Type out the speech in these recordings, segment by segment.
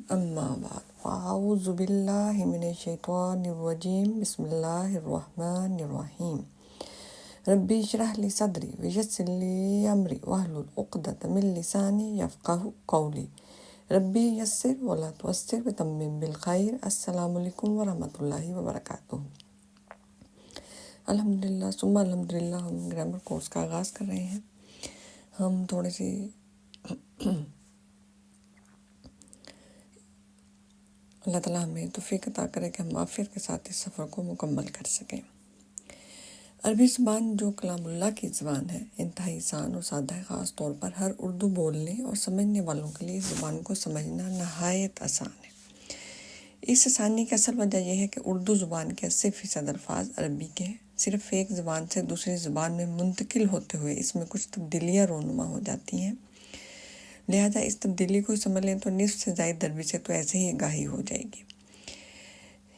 اما بعد فاعوذ باللہ من الشیطان الرجیم بسم اللہ الرحمن الرحیم ربی اشرح لی صدری ویسر لی امری واحلل عقدۃ من لسانی یفقہوا قولی ربی یسر ولا تعسر وتمم بالخیر۔ السلام علیکم ورحمۃ اللہ وبرکاتہ۔ الحمدللہ ثم الحمدللہ ہم گرامر کورس کا آغاز کر رہے ہیں۔ ہم تھوڑے سی اللہ تعالیٰ ہمیں توفیق عطا کرے کہ ہم عافیت کے ساتھ اس سفر کو مکمل کر سکیں۔ عربی زبان جو کلام اللہ کی زبان ہے، انتہائی آسان اور سادہ ہے۔ خاص طور پر ہر اردو بولنے اور سمجھنے والوں کے لیے اس زبان کو سمجھنا نہایت آسان ہے۔ اس آسانی کی اصل وجہ یہ ہے کہ اردو زبان کے 80% الفاظ عربی کے ہیں۔ صرف ایک زبان سے دوسری زبان میں منتقل ہوتے ہوئے اس میں کچھ تبدیلیاں رونما ہو جاتی ہیں، لہذا اس تبدیلی کو سمجھ لیں تو نصف سے زائد عربی سے تو ایسے ہی آگاہی ہو جائے گی۔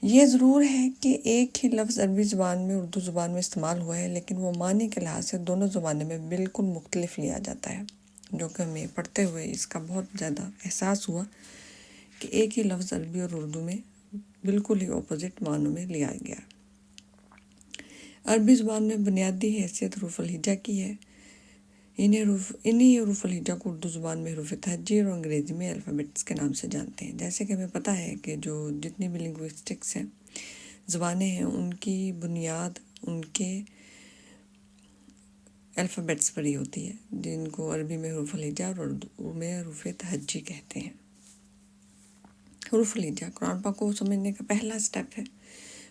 یہ ضرور ہے کہ ایک ہی لفظ عربی زبان میں اردو زبان میں استعمال ہوا ہے، لیکن وہ معنی کے لحاظ سے دونوں زبانوں میں بالکل مختلف لیا جاتا ہے، جو کہ ہمیں پڑھتے ہوئے اس کا بہت زیادہ احساس ہوا کہ ایک ہی لفظ عربی اور اردو میں بالکل ہی اپوزٹ معنوں میں لیا گیا۔ عربی زبان میں بنیادی حیثیت حروف الہجا کی ہے۔ انہی حروف الہجا کو اردو زبان میں حروف تہجی اور انگریزی میں الفابیٹس کے نام سے جانتے ہیں۔ جیسے کہ ہمیں پتہ ہے کہ جو جتنی بھی لنگوسٹکس ہیں، زبانیں ہیں، ان کی بنیاد ان کے الفابیٹس پر ہی ہوتی ہے، جن کو عربی میں حروف الہجا اور اردو میں حروف تہجی کہتے ہیں۔ حروف الہجا قرآن پاک کو سمجھنے کا پہلا سٹیپ ہے۔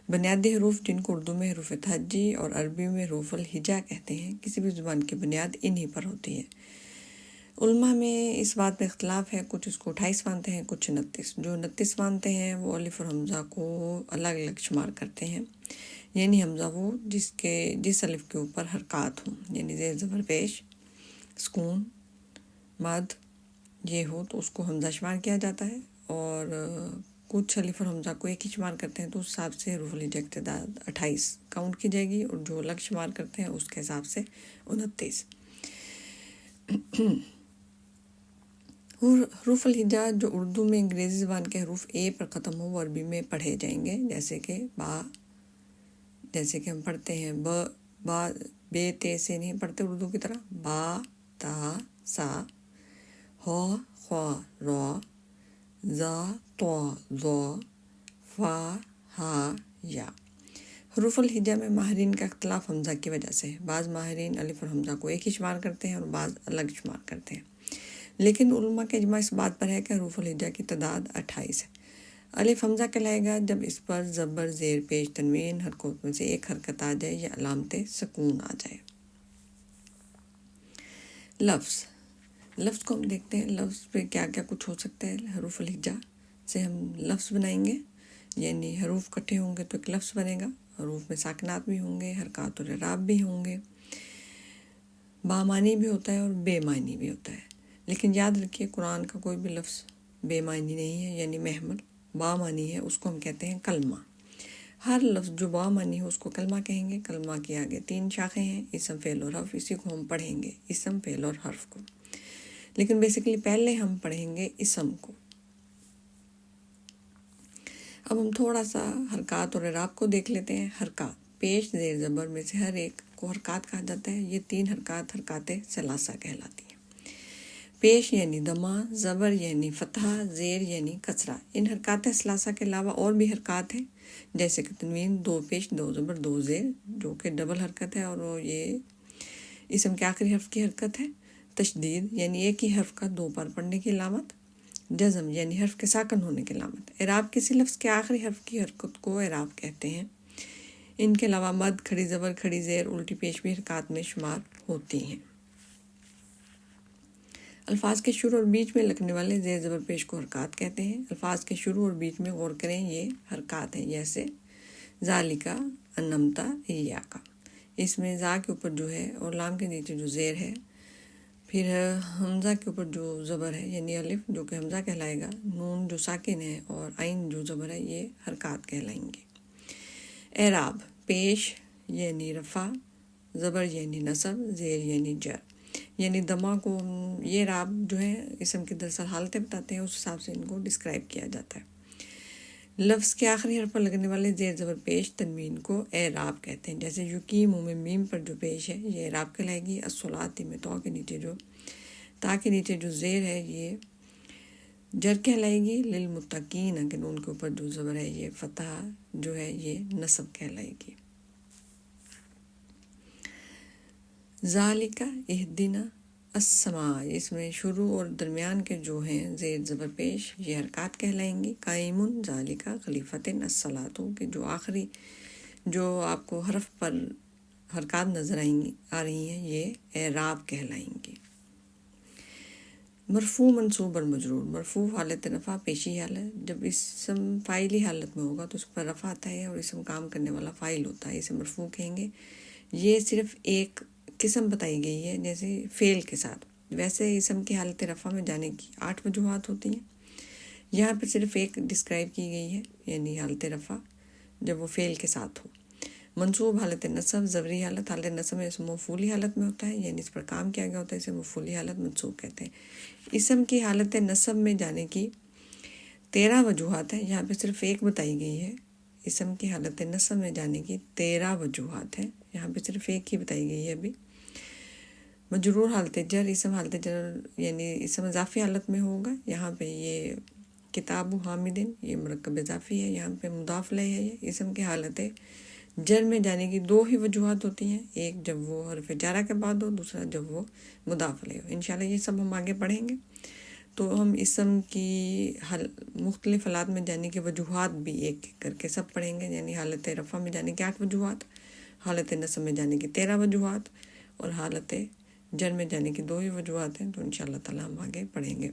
بنیادی حروف جن کو اردو میں حروف تہجی اور عربی میں حروف الہجا کہتے ہیں، کسی بھی زبان کی بنیاد انہی پر ہوتی ہے۔ علماء میں اس بات میں اختلاف ہے، کچھ اس کو 28 مانتے ہیں، کچھ 29۔ جو 29 مانتے ہیں وہ الف اور حمزہ کو الگ الگ شمار کرتے ہیں، یعنی حمزہ وہ جس الف کے اوپر حرکات ہوں، یعنی زیر زبر پیش، سکون، مد یہ ہو تو اس کو حمزہ شمار کیا جاتا ہے، اور کچھ الف اور حمزہ کو ایک ہی شمار کرتے ہیں تو اس حساب سے حروف الہجا کی تعداد 28 کاؤنٹ کی جائے گی، اور جو الگ شمار کرتے ہیں اس کے حساب سے 29۔ حروف الہجا جو اردو میں انگریزی زبان کے حروف اے پر ختم ہو وہ عربی میں پڑھے جائیں گے، جیسے کہ با، جیسے کہ ہم پڑھتے ہیں با بے تے سے نہیں پڑھتے اردو کی طرح، با تا سا، ہو خوا را، زا تو زو، فا ہا یا۔ حروف الہجا میں ماہرین کا اختلاف حمزہ کی وجہ سے ہے۔ بعض ماہرین الف اور حمزہ کو ایک ہی شمار کرتے ہیں اور بعض الگ شمار کرتے ہیں، لیکن علماء کا اجماع اس بات پر ہے کہ حروف الہجا کی تعداد 28 ہے۔ الف حمزہ کہلائے گا جب اس پر زبر، زیر پیش، تنوین حرکات میں سے ایک حرکت آ جائے یا علامت سکون آ جائے۔ لفظ کو ہم دیکھتے ہیں، لفظ پہ کیا کیا کچھ ہو سکتا ہے۔ حروف الہجا سے ہم لفظ بنائیں گے، یعنی حروف کٹھے ہوں گے تو ایک لفظ بنے گا۔ حروف میں ساکنات بھی ہوں گے، حرکات اور اعراب بھی ہوں گے، بامعنی بھی ہوتا ہے اور بے معنی بھی ہوتا ہے۔ لیکن یاد رکھیے قرآن کا کوئی بھی لفظ بے معنی نہیں ہے، یعنی محمل بامعنی ہے، اس کو ہم کہتے ہیں کلمہ۔ ہر لفظ جو بامعنی ہے اس کو کلمہ کہیں گے۔ کلمہ کے آگے 3 شاخیں ہیں، اسم، فعل اور حرف، اسی کو ہم پڑھیں گے، اسم، فعل اور حرف کو، لیکن بیسیکلی پہلے ہم پڑھیں گے اسم کو۔ اب ہم تھوڑا سا حرکات اور اعراب کو دیکھ لیتے ہیں۔ حرکات، پیش، زیر، زبر میں سے ہر ایک کو حرکات کہا جاتا ہے۔ یہ 3 حرکات حرکات ثلاثہ کہلاتی ہیں۔ پیش یعنی دمہ، زبر یعنی فتحہ، زیر یعنی کسرہ۔ ان حرکات ثلاثہ کے علاوہ اور بھی حرکات ہیں، جیسے کہ تنوین، 2 پیش، 2 زبر، 2 زیر، جو کہ ڈبل حرکت ہے اور وہ یہ اسم کے آخری حرف کی حرکت ہے۔ تشدید یعنی ایک ہی حرف کا 2 بار پڑھنے کی علامت۔ جزم یعنی حرف کے ساکن ہونے کی علامت۔ اعراب کسی لفظ کے آخری حرف کی حرکت کو اعراب کہتے ہیں۔ ان کے علاوہ مد، کھڑی زبر، کھڑی زیر، الٹی پیش بھی حرکات میں شمار ہوتی ہیں۔ الفاظ کے شروع اور بیچ میں لگنے والے زیر زبر پیش کو حرکات کہتے ہیں۔ الفاظ کے شروع اور بیچ میں غور کریں، یہ حرکات ہیں، جیسے ذالکا، انمتا، ایاکا۔ اس میں زا کے اوپر جو ہے اور لام کے نیچے جو زیر ہے، پھر حمزہ کے اوپر جو زبر ہے یعنی الف جو کہ حمزہ کہلائے گا، نون جو ساکن ہے اور عین جو زبر ہے، یہ حرکات کہلائیں گے۔ اعراب، پیش یعنی رفع، زبر یعنی نصب، زیر یعنی جر۔ یعنی دما کو یہ راب جو ہے اسم کی دراصل حالتیں بتاتے ہیں، اس حساب سے ان کو ڈسکرائب کیا جاتا ہے۔ لفظ کے آخری حرف پر لگنے والے زیر زبر پیش تنوین کو اعراب کہتے ہیں، جیسے یقیم میں میم پر جو پیش ہے یہ اعراب کہلائے گی۔ الصلاۃ میں تو کے نیچے جو زیر ہے یہ جر کہلائے گی۔ للمتقین کہ ان کے اوپر جو زبر ہے یہ فتح جو ہے یہ نصب کہلائے گی۔ ذالک اہدنا السماء، اس میں شروع اور درمیان کے جو ہیں زیر زبر پیش یہ حرکات کہلائیں گی۔ قائم ذالک خلیفۃ الصلاۃ کہ جو آخری جو آپ کو حرف پر حرکات نظر آ رہی ہیں یہ اعراب کہلائیں گی۔ مرفوع منصوب اور مجرور، مرفوع حالت رفع پیشی حالت، جب اسم فاعلی حالت میں ہوگا تو اس پر رفع آتا ہے اور اسم کام کرنے والا فاعل ہوتا ہے، اسے مرفوع کہیں گے۔ یہ صرف ایک قسم بتائی گئی ہے جیسے فعل کے ساتھ، ویسے اسم کی حالت رفع میں جانے کی 8 وجوہات ہوتی ہیں، یہاں پہ صرف ایک ڈسکرائب کی گئی ہے یعنی حالت رفع جب وہ فعل کے ساتھ ہو۔ منصوب حالت نصب، ضروری حالت نصب میں اسم مفعولی حالت میں ہوتا ہے، یعنی اس پر کام کیا گیا ہوتا ہے، اسے مفعولی حالت منصوب کہتے ہیں۔ اسم کی حالت نصب میں جانے کی 13 وجوہات ہیں، یہاں پہ صرف ایک بتائی گئی ہے۔ اسم کی حالت نصب میں جانے کی 13 وجوہات ہیں، یہاں پہ صرف ایک ہی بتائی گئی ہے ابھی۔ مجرور حالت جر، اسم حالت جر یعنی اسم اضافی حالت میں ہوگا، یہاں پہ یہ کتاب حامدن یہ مرکب اضافی ہے، یہاں پہ مضاف الیہ ہے۔ یہ اسم کی حالت جر میں جانے کی 2 ہی وجوہات ہوتی ہیں، ایک جب وہ حرف جارہ کے بعد ہو، دوسرا جب وہ مضاف الیہ ہو۔ انشاءاللہ یہ سب ہم آگے پڑھیں گے، تو ہم اسم کی مختلف حالات میں جانے کی وجوہات بھی ایک ایک کر کے سب پڑھیں گے، یعنی حالت رفع میں جانے کی 8 وجوہات، حالت نصب میں جانے کی 13 وجوہات اور حالت جر میں جانے کی 2 ہی وجوہات ہیں، تو انشاءاللہ تعالیٰ ہم آگے پڑھیں گے۔